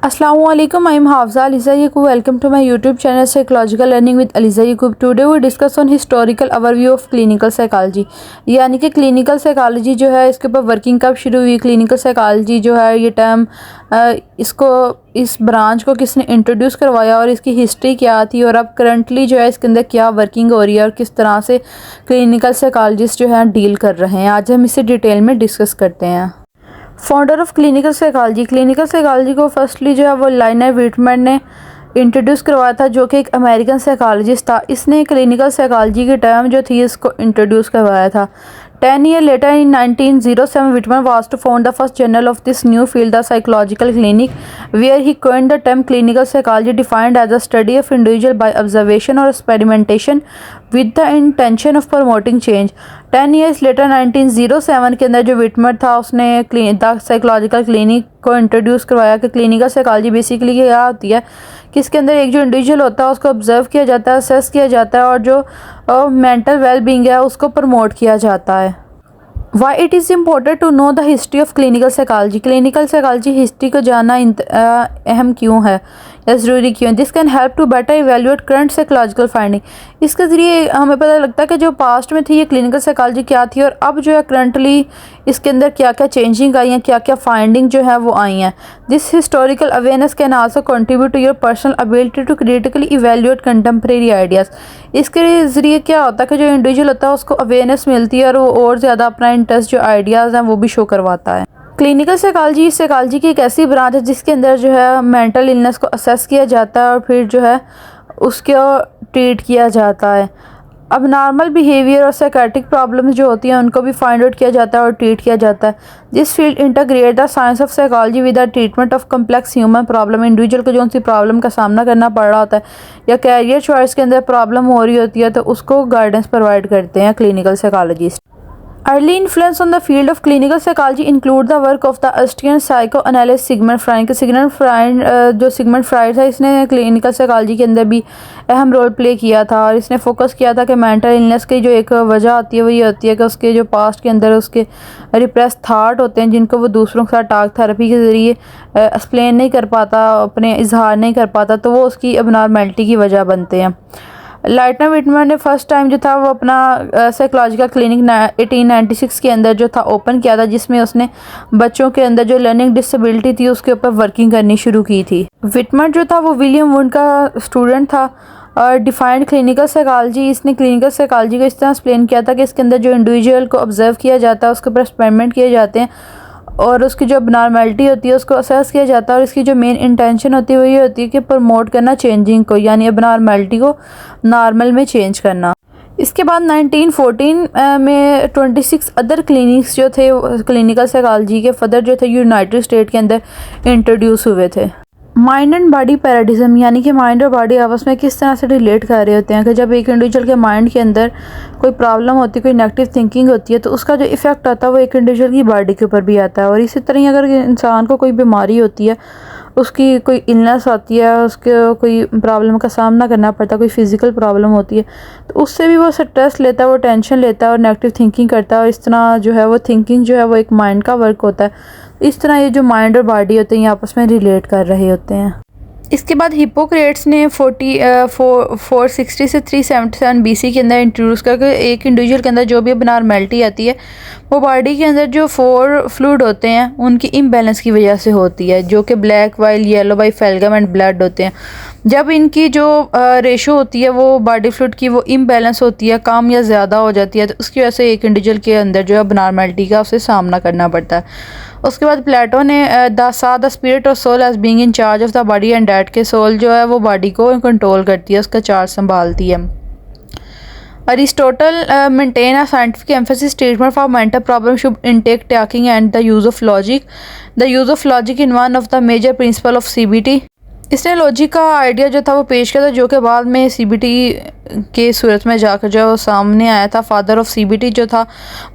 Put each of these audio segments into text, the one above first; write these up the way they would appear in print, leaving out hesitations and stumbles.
Assalamualaikum. I am Hafza Aliza Yaqub. Welcome to my YouTube channel Psychological Learning with Aliza Yaqub. Today we discuss on historical overview of clinical psychology. यानी कि clinical psychology जो है इसके ऊपर working कब शुरू हुई, clinical psychology जो है ये टर्म इसको इस ब्रांच को किसने इंट्रोड्यूस करवाया और इसकी हिस्ट्री क्या थी और अब करंटली जो है इसके अंदर क्या वर्किंग हो रही है और किस तरह से क्लिनिकल साइकोलॉजिस्ट जो है डील कर रहे हैं। आज हम इसे डिटेल में डिस्कस करते हैं। फाउंडर ऑफ क्लिनिकल साइकोलॉजी को फर्स्टली जो है वो लाइनर विटमैन ने इंट्रोड्यूस करवाया था, जो कि एक अमेरिकन साइकोलॉजिस्ट था। इसने क्लिनिकल साइकोलॉजी की टर्म जो थी इसको इंट्रोड्यूस करवाया था। 10 years later in 1907 Whitman was to found the first journal of this new field, the Psychological Clinic, where he coined the term clinical psychology, defined as a study of individual by observation or experimentation with the intention of promoting change. 10 years later 1907 के अंदर जो Whitmer था उसने the psychological clinic को introduce करवाया कि clinical psychology basically क्या होती है कि इसके अंदर एक जो इंडिविजुअल होता है उसको ऑब्जर्व किया जाता है, असेस किया जाता है और जो मेंटल वेल बीइंग है उसको प्रमोट किया जाता है। Why it is important to know the history of clinical psychology history को जानना अहम क्यों है या ज़रूरी क्यों है। This can help to better evaluate current psychological finding. इसके ज़रिए हमें पता लगता है कि जो पास्ट में थी ये क्लिनिकल साइकोलॉजी क्या थी और अब जो है करंटली इसके अंदर क्या क्या चेंजिंग आई हैं, क्या क्या फाइंडिंग जो है वो आई हैं। This historical awareness can also contribute to your personal ability to critically evaluate contemporary ideas. इसके ज़रिए क्या होता है कि जो इंडिविजुअल होता है उसको अवेयरनेस मिलती है और वो और ज़्यादा अपना इंटरेस्ट जो आइडियाज़ हैं वो भी शो करवाता है। क्लिनिकल साइकोलॉजी की एक ऐसी ब्रांच है जिसके अंदर जो है मेंटल इलनेस को असेस किया जाता है और फिर जो है उसको ट्रीट किया जाता है। अब नॉर्मल बिहेवियर और साइकेट्रिक प्रॉब्लम्स जो होती हैं उनको भी फाइंड आउट किया जाता है और ट्रीट किया जाता है। This field integrate the science of psychology with the treatment of complex human problem. Individual को जो सी प्रॉब्लम का सामना करना पड़ रहा होता है या कैरियर चॉइस के अंदर प्रॉब्लम हो रही होती है तो उसको गाइडेंस प्रोवाइड करते हैं clinical psychologist. Early influence on the field of clinical psychology include the work of the Austrian psychoanalyst Sigmund Freud। जो सिगमंड फ्राइड था इसने क्लिनिकल साइकोलॉजी के अंदर भी अहम रोल प्ले किया था और इसने फोकस किया था कि मेंटल इलनेस की जो एक वजह आती है वो ये होती है कि उसके जो पास्ट के अंदर उसके रिप्रेस थाट होते हैं जिनको वो दूसरों के साथ टॉक थेरेपी के ज़रिए एक्सप्लेन नहीं कर पाता, अपने इजहार नहीं कर पाता, तो वो उसकी अबनॉर्मैलिटी की वजह बनते हैं। लाइटनर विटमैन ने फर्स्ट टाइम जो था वो अपना साइकोलॉजिकल क्लिनिक 1896 के अंदर जो था ओपन किया था, जिसमें उसने बच्चों के अंदर जो लर्निंग डिसेबिलिटी थी उसके ऊपर वर्किंग करनी शुरू की थी। विटमैन जो था वो विलियम वुड का स्टूडेंट था और डिफाइंड क्लिनिकल साइकोलॉजी। इसने क्लिनिकल साइकोलॉजी को इस तरह एक्सप्लेन किया था कि इसके अंदर जो इंडिविजुअल को ऑब्जर्व किया जाता है उसके ऊपर एक्सपेरिमेंट किए जाते हैं और उसकी जो नॉर्मलिटी होती है उसको असेस किया जाता है और इसकी जो मेन इंटेंशन होती है वो ये होती है कि प्रमोट करना चेंजिंग को, यानी अब नॉर्मलिटी को नॉर्मल में चेंज करना। इसके बाद 1914 में 26 अदर क्लिनिक्स जो थे क्लिनिकल साइकोलॉजी के फर्दर जो थे यूनाइटेड स्टेट के अंदर इंट्रोड्यूस हुए थे। माइंड एंड बॉडी पैराडिज्म, यानी कि माइंड और बॉडी आपस में किस तरह से रिलेट कर रहे होते हैं कि जब एक इंडिविजुअल के माइंड के अंदर कोई प्रॉब्लम होती है, कोई नेगेटिव थिंकिंग होती है तो उसका जो इफ़ेक्ट आता है वो एक इंडिविजुअल की बॉडी के ऊपर भी आता है। और इसी तरह अगर इंसान को कोई बीमारी होती है, उसकी कोई इलनेस आती है, उसके कोई प्रॉब्लम का सामना करना पड़ता है, कोई फिज़िकल प्रॉब्लम होती है तो उससे भी वो स्ट्रेस लेता है, वो टेंशन लेता है और नेगेटिव थिंकिंग करता है और इस तरह जो है वो थिंकिंग जो है वो एक माइंड का वर्क होता है। इस तरह ये जो माइंड और बॉडी होते हैं ये आपस में रिलेट कर रहे होते हैं। इसके बाद हिप्पोक्रेट्स ने 460 से 377 BC के अंदर इंट्रोड्यूस करके एक इंडिविजुअल के अंदर जो भी अबनॉर्मैलिटी आती है वो बॉडी के अंदर जो 4 फ्लूइड होते हैं उनकी इम्बैलेंस की वजह से होती है, जो कि black, bile, yellow bile phlegm and blood होते हैं। जब इनकी जो रेशो होती है वो बॉडी फ्लूइड की वो इम्बैलेंस होती है, कम या ज़्यादा हो जाती है, तो उसकी वजह से एक इंडिविजुअल के अंदर जो है अबनॉर्मैलिटी का उसे सामना करना पड़ता है। उसके बाद प्लेटो ने द स्पिरिट और soul as being in charge of the body and that के सोल जो है वो बॉडी को कंट्रोल करती है, उसका चार्ज संभालती है। Aristotle maintain a scientific emphasis treatment for mental problem should intake talking and the use of logic in one of the major principle of CBT। इसने लॉजिक का आइडिया जो था वो पेश किया था, जो कि बाद में CBT के सूरत में जाकर जो वो सामने आया था। फादर ऑफ CBT जो था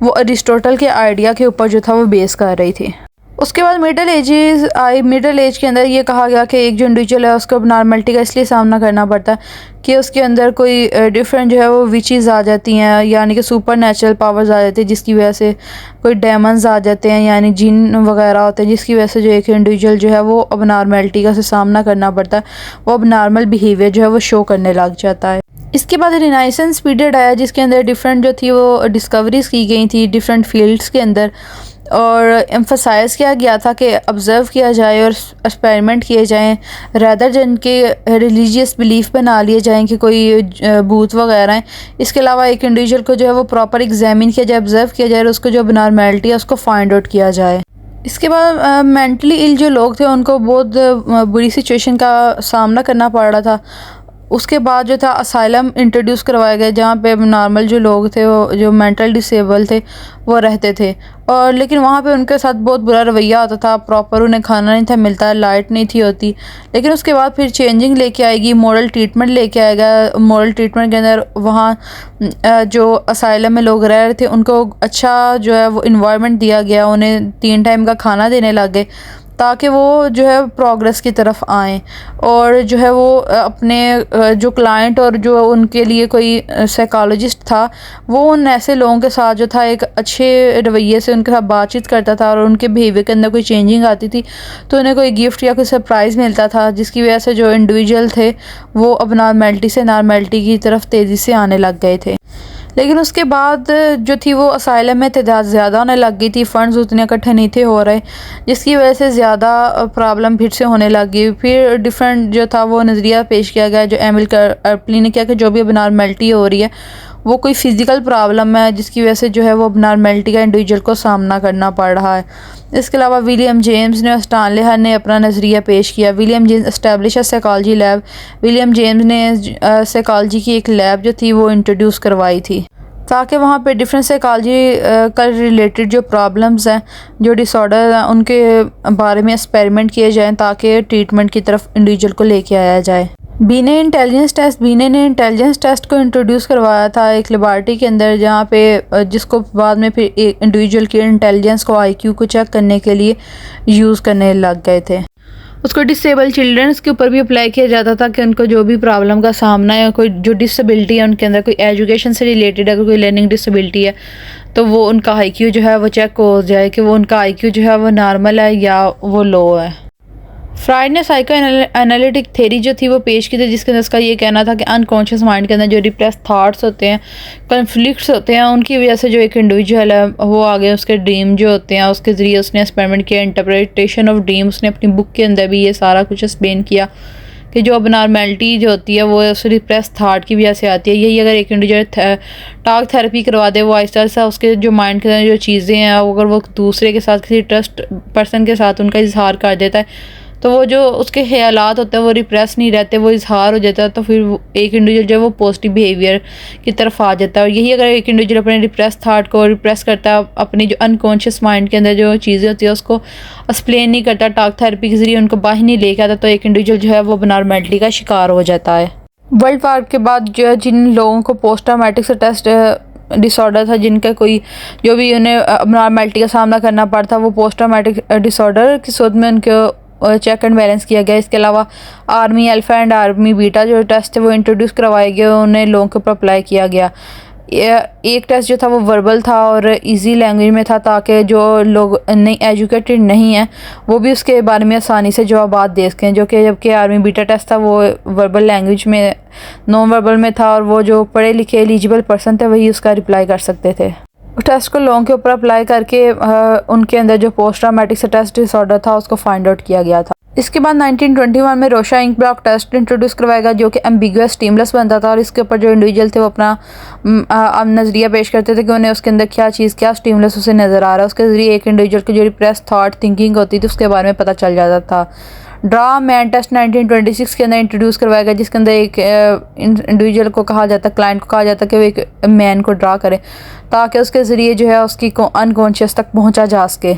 वो अरिस्टोटल के आइडिया के ऊपर जो था वो बेस कर रही थी। उसके बाद मिडिल एज के अंदर ये कहा गया कि एक जो इंडिविजुअल है उसको नॉर्मलिटी का इसलिए सामना करना पड़ता है कि उसके अंदर कोई डिफरेंट जो है वो विचेस आ जाती हैं, यानी कि सुपर नेचुरल पावर्स आ जाती है, जिसकी वजह से कोई डेमन्स आ जाते हैं, यानी जिन वगैरह होते हैं, जिसकी वजह से जो एक इंडिविजुअल जो है वो अब नॉर्मलिटी का से सामना करना पड़ता है, वो अब नॉर्मल बिहेवियर जो है वो शो करने लग जाता है। इसके बाद रिनाइसेंस पीरियड आया जिसके अंदर डिफरेंट जो थी वो डिस्कवरीज की गई थी डिफरेंट फील्ड्स के अंदर, और एम्फसाइज़ किया गया था कि ऑब्ज़र्व किया जाए और एक्सपेरिमेंट किए जाएं, रैदर जन के रिलीजियस बिलीफ बना लिए जाएं कि कोई भूत वगैरह हैं। इसके अलावा एक इंडिविजुअल को जो है वो प्रॉपर एग्जामिन किया जाए, ऑब्ज़र्व किया जाए और उसको जो नॉर्मेलिटी है उसको फाइंड आउट किया जाए। इसके बाद मेंटली इल जो लोग थे उनको बहुत बुरी सिचुएशन का सामना करना पड़ रहा था। उसके बाद जो था असाइलम इंट्रोड्यूस करवाया गया जहाँ पे नॉर्मल जो लोग थे वो जो मेंटल डिसेबल थे वो रहते थे, और लेकिन वहाँ पे उनके साथ बहुत बुरा रवैया होता था, प्रॉपर उन्हें खाना नहीं था मिलता, लाइट नहीं थी होती। लेकिन उसके बाद फिर चेंजिंग लेके आएगी, मॉरल ट्रीटमेंट लेके आएगा। मॉरल ट्रीटमेंट के अंदर वहाँ जो असाइलम में लोग रह रहे थे उनको अच्छा जो है वो इन्वायरमेंट दिया गया, उन्हें 3 टाइम का खाना देने लग गए ताकि वो जो है प्रोग्रेस की तरफ आएँ, और जो है वो अपने जो क्लाइंट और जो उनके लिए कोई साइकोलॉजिस्ट था वो उन ऐसे लोगों के साथ जो था एक अच्छे रवैये से उनके साथ बातचीत करता था, और उनके बिहेवियर के अंदर कोई चेंजिंग आती थी तो उन्हें कोई गिफ्ट या कोई सरप्राइज़ मिलता था, जिसकी वजह से जो इंडिविजुअल थे वो अब नॉर्मेलिटी से नॉर्मेलिटी की तरफ तेज़ी से आने लग गए थे। लेकिन उसके बाद जो थी वो असाइलम में तादाद ज़्यादा होने लग गई थी, फ़ंड्स उतने इकट्ठे नहीं थे हो रहे, जिसकी वजह से ज़्यादा प्रॉब्लम फिर से होने लग गई। फिर डिफरेंट जो था वो नज़रिया पेश किया गया जो एमिल अर्पली ने किया कि जो भी अब नॉर्मेलिटी हो रही है वो कोई फ़िज़िकल प्रॉब्लम है, जिसकी वजह से जो है वो अब नॉर्मेलिटी का इंडिविजुअल को सामना करना पड़ रहा है। इसके अलावा विलियम जेम्स ने और स्टानले हर ने अपना नज़रिया पेश किया। William James establish psychology lab. William James ने साइकोलॉजी की एक लैब जो थी वो इंट्रोड्यूस करवाई थी ताकि वहाँ पे डिफरेंट साइकोलॉजी का रिलेटेड जो प्रॉब्लम्स हैं, जो डिसऑर्डर हैं, उनके बारे में एक्सपेरिमेंट किए जाएँ ताकि ट्रीटमेंट की तरफ इंडिविजुअल को लेके आया जाए। बीने ने इंटेलिजेंस टेस्ट को इंट्रोड्यूस करवाया था एक लेबॉरेटरी के अंदर, जहाँ पे जिसको बाद में फिर एक इंडिविजुअल की इंटेलिजेंस को IQ को चेक करने के लिए यूज़ करने लग गए थे। उसको डिसेबल चिल्ड्रंस के ऊपर भी अप्लाई किया जाता था कि उनको जो भी प्रॉब्लम का सामना है, कोई जो डिसेबिलिटी है उनके अंदर, कोई एजुकेशन से रिलेटेड अगर कोई लर्निंग डिसेबिलिटी है तो वो उनका IQ जो है वो चेक हो जाए कि वो उनका IQ जो है वो नॉर्मल है या वो लो है। फ्राइड ने साइको एनालिटिक थ्योरी जो थी वो पेश की थी, जिसके अंदर उसका ये कहना था कि अनकॉन्शियस माइंड के अंदर जो रिप्रेस थाट्स होते हैं, कन्फ्लिक्ट्स होते हैं, उनकी वजह से जो एक इंडिविजुअल है वो आगे उसके ड्रीम जो होते हैं उसके ज़रिए उसने एक्सपेरिमेंट किया, इंटरप्रिटेशन ऑफ ड्रीम। उसने अपनी बुक के अंदर भी ये सारा कुछ एक्सप्लेन किया कि जो अब नॉर्मेलिटी जो होती है वो उस रिप्रेस थाट की वजह से आती है। यही अगर एक इंडिविजुअल टॉक थेरेपी करवा दे, वो आहिस्ता आहिस्ता उसके जो माइंड के अंदर जो चीज़ें हैं अगर वो दूसरे के साथ किसी ट्रस्ट पर्सन के साथ उनका इजहार कर देता है तो वो जो उसके ख्यालात होते हैं वो रिप्रेस नहीं रहते, वो इजहार हो जाता है, तो फिर एक इंडिविजुअल जो है वो पॉजिटिव बिहेवियर की तरफ आ जाता है। और यही अगर एक इंडिविजुअल अपने रिप्रेस थाट को रिप्रेस करता है, अपनी जो अनकॉन्शियस माइंड के अंदर जो चीज़ें होती है उसको एक्सप्लेन नहीं करता, टॉक थेरेपी के ज़रिए उनको बाहर नहीं लेके आता, तो एक इंडिविजुअल जो है वो नॉर्मेलिटी का शिकार हो जाता है। वर्ल्ड वार के बाद जो जिन लोगों को पोस्ट ट्रॉमेटिक स्ट्रेस डिसऑर्डर था, जिनका कोई जो भी उन्हें नॉर्मेलिटी का सामना करना पड़ता, वो पोस्ट ट्रॉमेटिक डिसऑर्डर की सूरत में उनको चेक एंड बैलेंस किया गया। इसके अलावा army alpha and army beta जो टेस्ट है वो इंट्रोड्यूस करवाए गए, उन्हें लोगों के ऊपर अप्लाई किया गया। एक टेस्ट जो था वो वर्बल था और इजी लैंग्वेज में था, ताकि जो लोग नहीं एजुकेटेड नहीं हैं वो भी उसके बारे में आसानी से जवाब दे सकें, जो कि जबकि आर्मी बीटा टेस्ट था वो वर्बल लैंग्वेज में नॉन वर्बल में था, और वो जो पढ़े लिखे एलिजिबल पर्सन थे वही उसका रिप्लाई कर सकते थे। उस टेस्ट को लोगों के ऊपर अप्लाई करके उनके अंदर जो पोस्ट ट्रॉमेटिक स्ट्रेस डिसऑर्डर था उसको फाइंड आउट किया गया था। इसके बाद 1921 में Rorschach ink blot test introduce करवाएगा, जो कि एम्बिगुअस स्टिमुलस बनता था, और इसके ऊपर जो इंडिविजुअल थे वो अपना नज़रिया पेश करते थे कि उन्हें उसके अंदर क्या स्टिमुलस उसे नज़र आ रहा है। उसके ज़रिए एक इंडिविजुअल की जो रिप्रेस थॉट थिंकिंग होती थी उसके बारे में पता चल जाता था। ड्रा मैन टेस्ट 1926 के अंदर इंट्रोड्यूस करवाया गया, जिसके अंदर एक इंडिविजुअल को कहा जाता, क्लाइंट को कहा जाता कि वो एक मैन को ड्रा करे ताकि उसके ज़रिए जो है उसकी अनकॉन्शियस तक पहुंचा जा सके।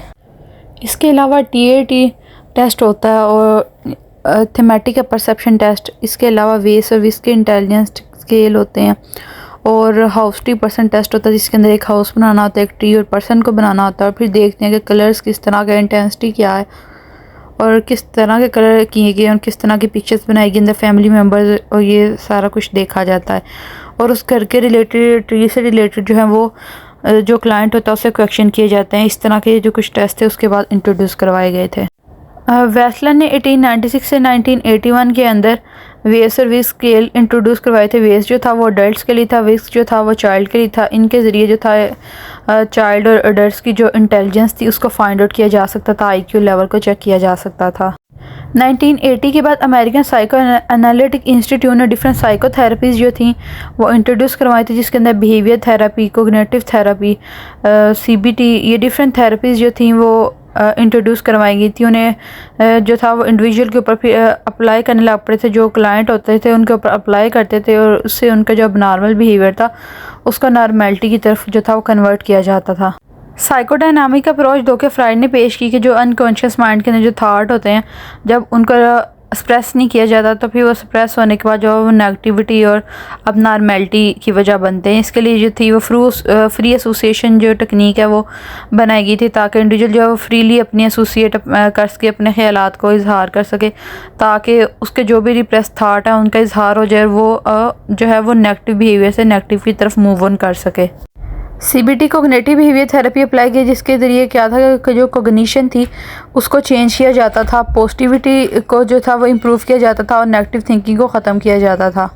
इसके अलावा TAT टेस्ट होता है और थीमेटिक परसेप्शन टेस्ट। इसके अलावा वेस और विस के इंटेलिजेंस स्केल होते हैं, और हाउस ट्री पर्सन टेस्ट होता है जिसके अंदर एक हाउस बनाना होता है, एक ट्री और पर्सन को बनाना होता है, और फिर देखते हैं कि कलर्स किस तरह का, इंटेंसिटी क्या है और किस तरह के कलर किए गए और किस तरह की पिक्चर्स बनाई गई इन द फैमिली मेम्बर्स, और ये सारा कुछ देखा जाता है। और उस घर के रिलेटेड, ट्री से रिलेटेड जो है वो जो क्लाइंट होता है उससे क्वेश्चन किए जाते हैं। इस तरह के जो कुछ टेस्ट थे उसके बाद इंट्रोड्यूस करवाए गए थे। वेस्लन ने 1896 से 1981 के अंदर वेस और विस्क स्केल इंट्रोड्यूस करवाए थे। वेस जो था वो अडल्ट के लिए था, विस्क जो था वो चाइल्ड के लिए था। इनके ज़रिए जो था चाइल्ड और अडल्ट की जो इंटेलिजेंस थी उसको फाइंड आउट किया जा सकता था, आईक्यू लेवल को चेक किया जा सकता था। 1980 के बाद अमेरिकन साइको एनालिटिक इंस्टीट्यूट ने डिफरेंट साइकोथेरेपीज़ जो थी वो इंट्रोड्यूस करवाई थी, जिसके अंदर behaviour therapy, cognitive therapy, CBT, ये डिफरेंट थेरेपीज़ जो थी वो इंट्रोड्यूस करवाई गई थी। उन्हें जो था वो इंडिविजुअल के ऊपर फिर अप्लाई करने लग पड़े थे। जो क्लाइंट होते थे उनके ऊपर अप्लाई करते थे और उससे उनका जो नॉर्मल बिहेवियर था उसका नॉर्मेलिटी की तरफ जो था वो कन्वर्ट किया जाता था। साइकोडायनामिक अप्रोच दो के फ्राइड ने पेश की कि जो अनकॉन्शियस माइंड के अंदर जो थाट होते हैं जब उनका एक्सप्रेस नहीं किया जाता तो फिर वो एक्सप्रेस होने के बाद जो वो नेगेटिविटी और अब नॉर्मेलिटी की वजह बनते हैं। इसके लिए जो थी वो फ्री एसोसिएशन जो टेक्निक है वो बनाई गई थी ताकि इंडिविजुअल जो फ्रीली अपनी एसोसिएट कर सके, अपने ख्यालात को इजहार कर सके, ताकि उसके जो भी रिप्रेस थाट है उनका इजहार हो जाए, वो जो है वो नेगेटिव बिहेवियर से नेगेटिव की तरफ मूव ऑन कर सके। CBT cognitive behaviour therapy apply की, जिसके ज़रिए क्या था कि जो कोग्निशन थी उसको चेंज किया जाता था, पॉजिटिविटी को जो था वो इम्प्रूव किया जाता था और नेगेटिव थिंकिंग को ख़त्म किया जाता था।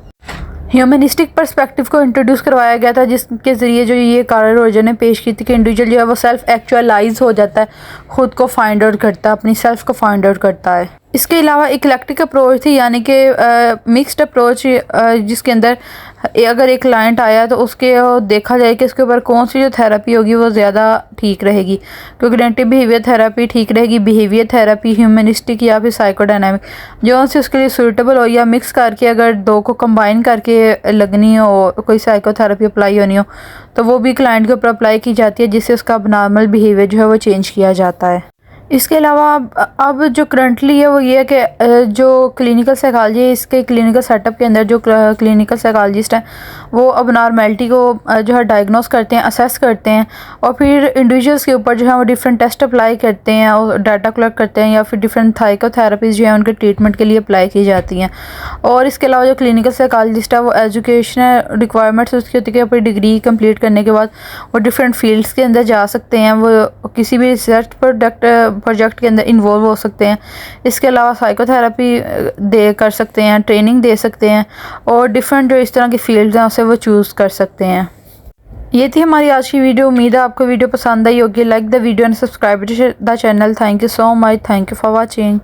ह्यूमनिस्टिक पर्सपेक्टिव को इंट्रोड्यूस करवाया गया था, जिसके ज़रिए जो ये कार्ल रोजर ने पेश की थी कि इंडिविजुअल जो है वो सेल्फ एक्चुअलाइज हो जाता है, ख़ुद को फाइंड आउट करता है, अपनी सेल्फ को फाइंड आउट करता है। इसके अलावा इक्लेक्टिक अप्रोच थी, यानी कि मिक्स्ड अप्रोच, जिसके अंदर अगर एक क्लाइंट आया तो उसके देखा जाए कि उसके ऊपर कौन सी जो थेरेपी होगी वो ज़्यादा ठीक रहेगी। कोग्निटिव बिहेवियर थेरेपी ठीक रहेगी, बिहेवियर थेरेपी, ह्यूमनिस्टिक या फिर साइकोडायनामिक, जो से उसके लिए सूटेबल हो, या मिक्स करके अगर दो को कंबाइन करके लगनी हो, कोई साइकोथेरेपी अप्लाई होनी हो तो वो भी क्लाइंट के ऊपर अप्लाई की जाती है, जिससे उसका नॉर्मल बिहेवियर जो है वो चेंज किया जाता है। इसके अलावा अब जो करंटली है वो ये है कि जो क्लिनिकल साइकोलॉजी है, इसके क्लिनिकल सेटअप के अंदर जो क्लिनिकल साइकोलॉजिस्ट हैं वो अब नॉर्मेलिटी को जो है डायग्नोस करते हैं, असेस करते हैं, और फिर इंडिविजुअल्स के ऊपर जो है वो डिफरेंट टेस्ट अप्लाई करते हैं और डाटा कलेक्ट करते हैं, या फिर डिफरेंट साइकोथेरेपीज़ जो है उनके ट्रीटमेंट के लिए अप्लाई की जाती हैं। और इसके अलावा जो क्लिनिकल साइकोलॉजिस्ट है वो एजुकेशनल रिक्वायरमेंट्स उसकी होती है कि अपनी डिग्री कंप्लीट करने के बाद वो डिफरेंट फील्ड्स के अंदर जा सकते हैं, वो किसी भी रिसर्च प्रोजेक्ट के अंदर इन्वॉल्व हो सकते हैं। इसके अलावा साइकोथेरेपी कर सकते हैं, ट्रेनिंग दे सकते हैं, और डिफरेंट जो इस तरह की फील्ड्स हैं उसे वो चूज़ कर सकते हैं। ये थी हमारी आज की वीडियो। उम्मीद है आपको वीडियो पसंद आई होगी। Like the video and subscribe the channel. Thank you so much. Thank you for watching.